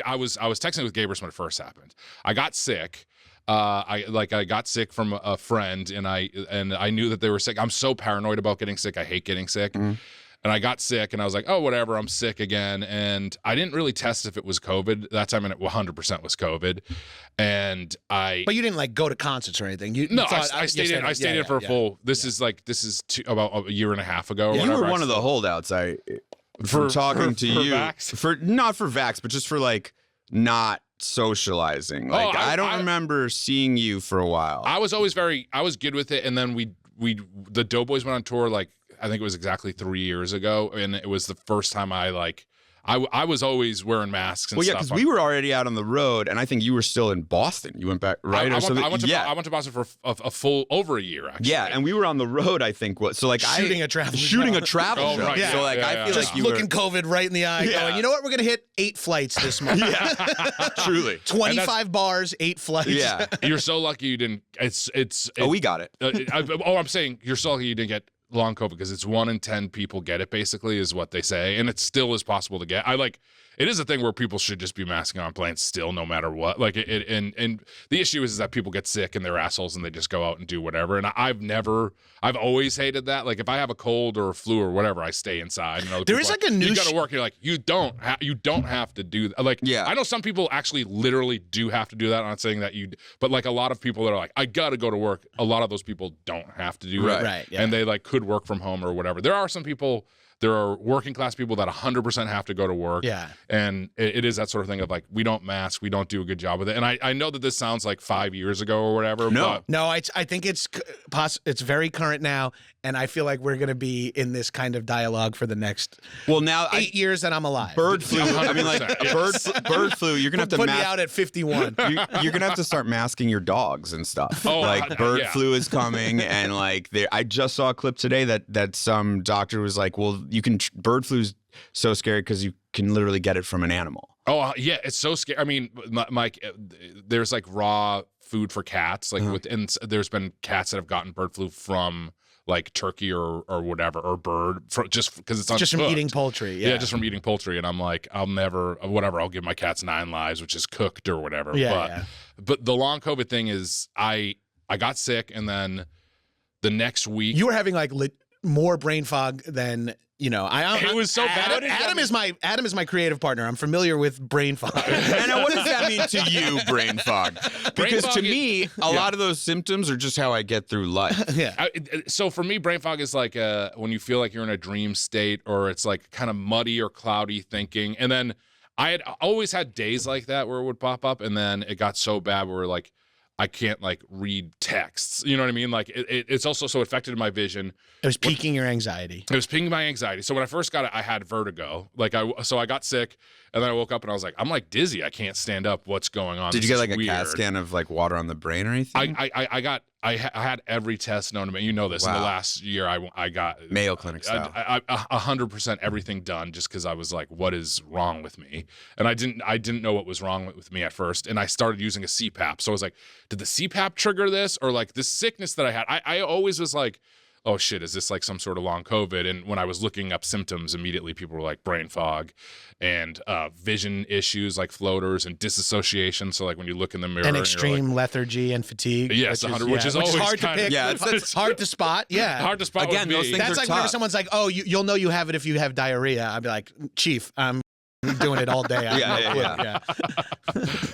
I was texting with Gabrus when it first happened. I got sick. I got sick from a friend, and I knew that they were sick. I'm so paranoid about getting sick. I hate getting sick. And I got sick, and I was like, oh, whatever, I'm sick again. And I didn't really test if it was COVID that time, and it 100% was COVID. And But you didn't like go to concerts or anything. I stayed in for a full. This is about a year and a half ago. Or You whatever. were one of the holdouts. For talking to you Vax? for not for Vax, but just for like not socializing. Like I don't remember seeing you for a while. I was good with it, and then the Doughboys went on tour like I think it was exactly 3 years ago, and it was the first time I was always wearing masks and stuff. Well, yeah, because we were already out on the road, and I think you were still in Boston. You went back, right? I went to Boston for a full over a year, actually. Yeah, and we were on the road, I think. So like shooting a travel show. Right. Yeah. So like I feel just like you looking were, COVID right in the eye, going, you know what? We're gonna hit 8 flights this month. Yeah, truly. 25 bars, 8 flights. Yeah, You're so lucky you didn't. we got it. I'm saying you're so lucky you didn't get long COVID because it's 1 in 10 people get it. Basically, is what they say, and it still is possible to get. It is a thing where people should just be masking on planes still, no matter what. Like and the issue is that people get sick and they're assholes and they just go out and do whatever. And I've always hated that. Like if I have a cold or a flu or whatever, I stay inside. There is like a new. You got to work. You're like you don't have to do that. Like I know some people actually literally do have to do that. I'm not saying that but like a lot of people that are like I got to go to work. A lot of those people don't have to do it. Right. Yeah. And they like could work from home or whatever. There are some people. There are working class people that 100% have to go to work. Yeah. And it is that sort of thing of like, we don't mask, we don't do a good job with it. And I know that this sounds like 5 years ago or whatever. No, I think it's very current now. And I feel like we're going to be in this kind of dialogue for the next 8 years that I'm alive. Bird flu. I mean, like bird flu. You're gonna have to put me out at 51. You're gonna have to start masking your dogs and stuff. Oh, like bird flu is coming, and like I just saw a clip today that some doctor was like, well, bird flu's so scary because you can literally get it from an animal. Oh yeah, it's so scary. I mean, Mike, there's like raw food for cats. Like and there's been cats that have gotten bird flu from like turkey or whatever or bird just because it's just from eating poultry. Yeah, just from eating poultry. And I'm like, I'll give my cats 9 lives, which is cooked or whatever. But the long COVID thing is I got sick, and then the next week you were having like more brain fog than. It was so bad. Adam is my creative partner. I'm familiar with brain fog. And what does that mean to you, brain fog? Because to me, a lot of those symptoms are just how I get through life. Yeah. So for me, brain fog is like when you feel like you're in a dream state, or it's like kind of muddy or cloudy thinking. And then I had always had days like that where it would pop up, and then it got so bad where like I can't like read texts. You know what I mean? Like it's also so affected my vision. It was piquing your anxiety. It was piquing my anxiety. So when I first got it, I had vertigo. So I got sick, and then I woke up and I was like, I'm like dizzy. I can't stand up. What's going on? Did you get like a CAT scan of like water on the brain or anything? I had every test known to me. You know this. Wow. In the last year, I got Mayo Clinic style. 100% everything done just because I was like, what is wrong with me? And I didn't know what was wrong with me at first. And I started using a CPAP. So I was like, did the CPAP trigger this, or like this sickness that I had? I always was like, oh shit, is this like some sort of long COVID? And when I was looking up symptoms, immediately people were like brain fog and vision issues like floaters and disassociation. So like when you look in the mirror and extreme lethargy and fatigue. Yes, which is always hard to pick. Yeah, it's hard to spot. Yeah, hard to spot. Again, those things that's are like tough. whenever someone's like, "Oh, you'll know you have it if you have diarrhea." I'd be like, "Chief, I'm doing it all day." Yeah.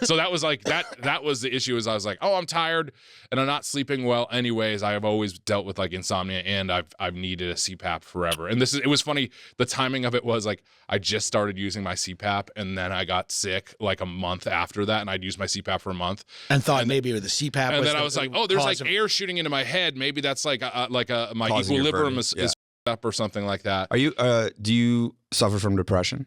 So that was like that was the issue. Is I was like, oh, I'm tired and I'm not sleeping well. Anyways, I have always dealt with like insomnia, and I've needed a CPAP forever. And it was funny. The timing of it was like I just started using my CPAP, and then I got sick like a month after that, and I'd used my CPAP for a month and thought maybe with the CPAP. And then I was like, oh, there's like air shooting into my head. Maybe that's like my equilibrium is up or something like that. Are you? Do you suffer from depression?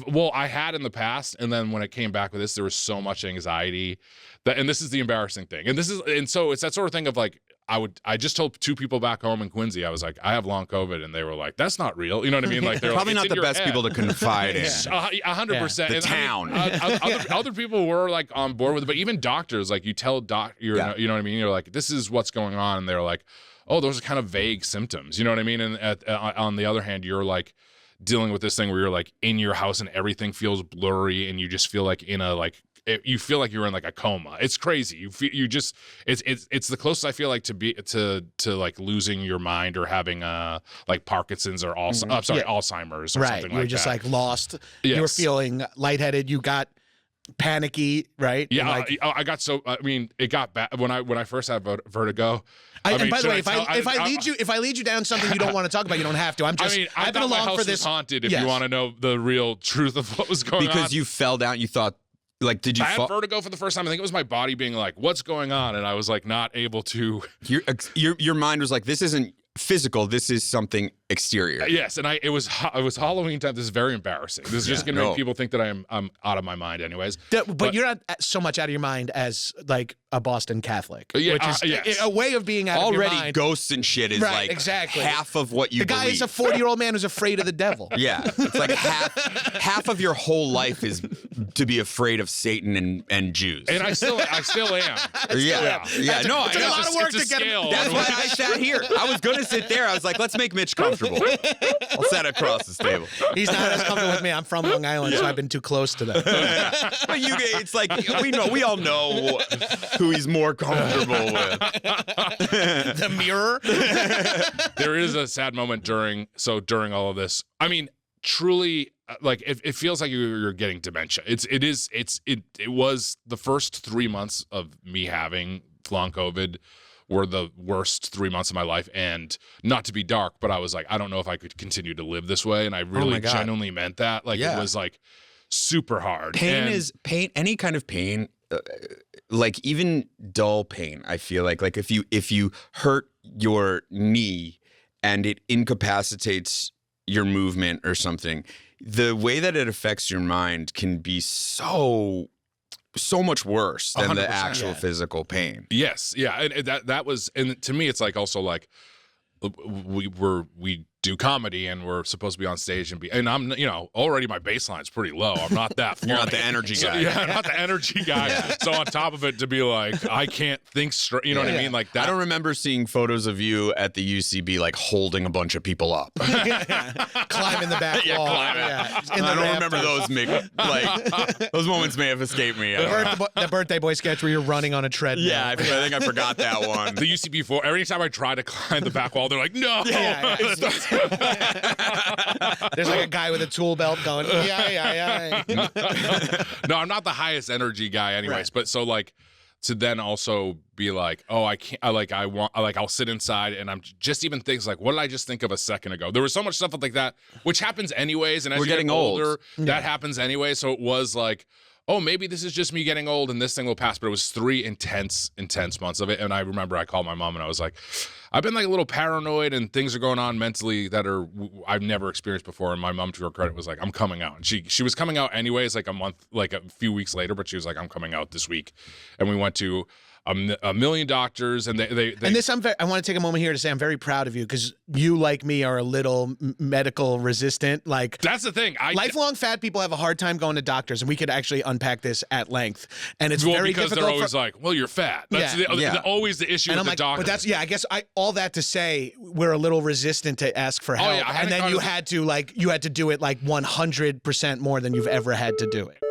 Well, I had in the past, and then when it came back with this, there was so much anxiety and this is the embarrassing thing. And so it's that sort of thing of like, I just told 2 people back home in Quincy, I was like, I have long COVID, and they were like, that's not real. You know what I mean? Like they're probably like, not the best people to confide in. 100%. The town. Other people were like on board with it, but even doctors, like you tell you know what I mean? You're like, this is what's going on, and they're like, oh, those are kind of vague symptoms. You know what I mean? And on the other hand, you're like, dealing with this thing where you're like in your house and everything feels blurry and you just feel like in a like you feel like you're in like a coma. It's crazy. You feel, you just it's the closest I feel like to like losing your mind or having like Parkinson's or Alzheimer's or right. something like that. You were just like lost. Yes. You were feeling lightheaded. You got panicky, right? Yeah, like, I got so. I mean, it got bad when I first had vertigo. And by the way, if I lead you down something you don't want to talk about, you don't have to. I've been along for this. Haunted. If you want to know the real truth of what was going on, because you fell down, you thought. Like, did you? I had vertigo for the first time. I think it was my body being like, "What's going on?" And I was like, not able to. Your mind was like, "This isn't physical. This is something exterior." Yes, and it was Halloween time. This is very embarrassing. This is just going to make people think that I'm out of my mind, anyways. But you're not so much out of your mind as like a Boston Catholic, yeah, which is yes. a way of being out of your mind. Already, ghosts and shit is right, like exactly. half of what you. The guy believe. is a 40-year-old man who's afraid of the devil. Yeah, it's like half of your whole life is to be afraid of Satan and Jews. And I still am. Yeah. No, it's a lot of work to get him. That's why I sat here. I was gonna sit there. I was like, let's make Mitch comfortable. I'll sit across this table. He's not as comfortable with me. I'm from Long Island, so I've been too close to them. But it's like we all know who he's more comfortable with. The mirror. There is a sad moment during all of this. I mean, truly, like it feels like you're getting dementia. It was the first 3 months of me having long COVID were the worst 3 months of my life, and not to be dark, but I was like, I don't know if I could continue to live this way, and I really genuinely meant that. Like it was like super hard. Pain is pain. Any kind of pain, like even dull pain. I feel like if you hurt your knee and it incapacitates your movement or something, the way that it affects your mind can be so much worse than the actual physical pain. Yes, yeah, and that was, and to me, it's like also like we do comedy and we're supposed to be on stage and I'm already my baseline's pretty low. I'm not that funny. You're not the energy guy. Yeah, I'm not the energy guy. So on top of it, to be like, I can't think straight. You know what I mean? Like that. I don't remember seeing photos of you at the UCB like holding a bunch of people up, climbing the back wall. I don't remember those. Those moments may have escaped me. The birthday boy sketch where you're running on a treadmill. Yeah, I think I forgot that one. The UCB floor. Every time I try to climb the back wall, they're like, no. There's like a guy with a tool belt going, yeah. No, I'm not the highest energy guy anyways, right. But so like to then also be like, oh, I can't, I'll sit inside and I'm just even things like, what did I just think of a second ago? There was so much stuff like that, which happens anyways. And as we're you getting get older, old. That happens anyway. So it was like, oh, maybe this is just me getting old and this thing will pass. But it was 3 intense months of it. And I remember I called my mom and I was like, I've been like a little paranoid and things are going on mentally that I've never experienced before. And my mom, to her credit, was like, I'm coming out. And she was coming out anyways, like a few weeks later, but she was like, I'm coming out this week. And we went to a million doctors, and they and this I want to take a moment here to say I'm very proud of you because you, like me, are a little medical resistant. Like that's the thing. Lifelong fat people have a hard time going to doctors, and we could actually unpack this at length. And it's very because difficult. They're always like, well, you're fat. That's always the issue with the doctor. But that's I guess all that to say we're a little resistant to ask for help, and then you had to do it like 100% more than you've ever had to do it.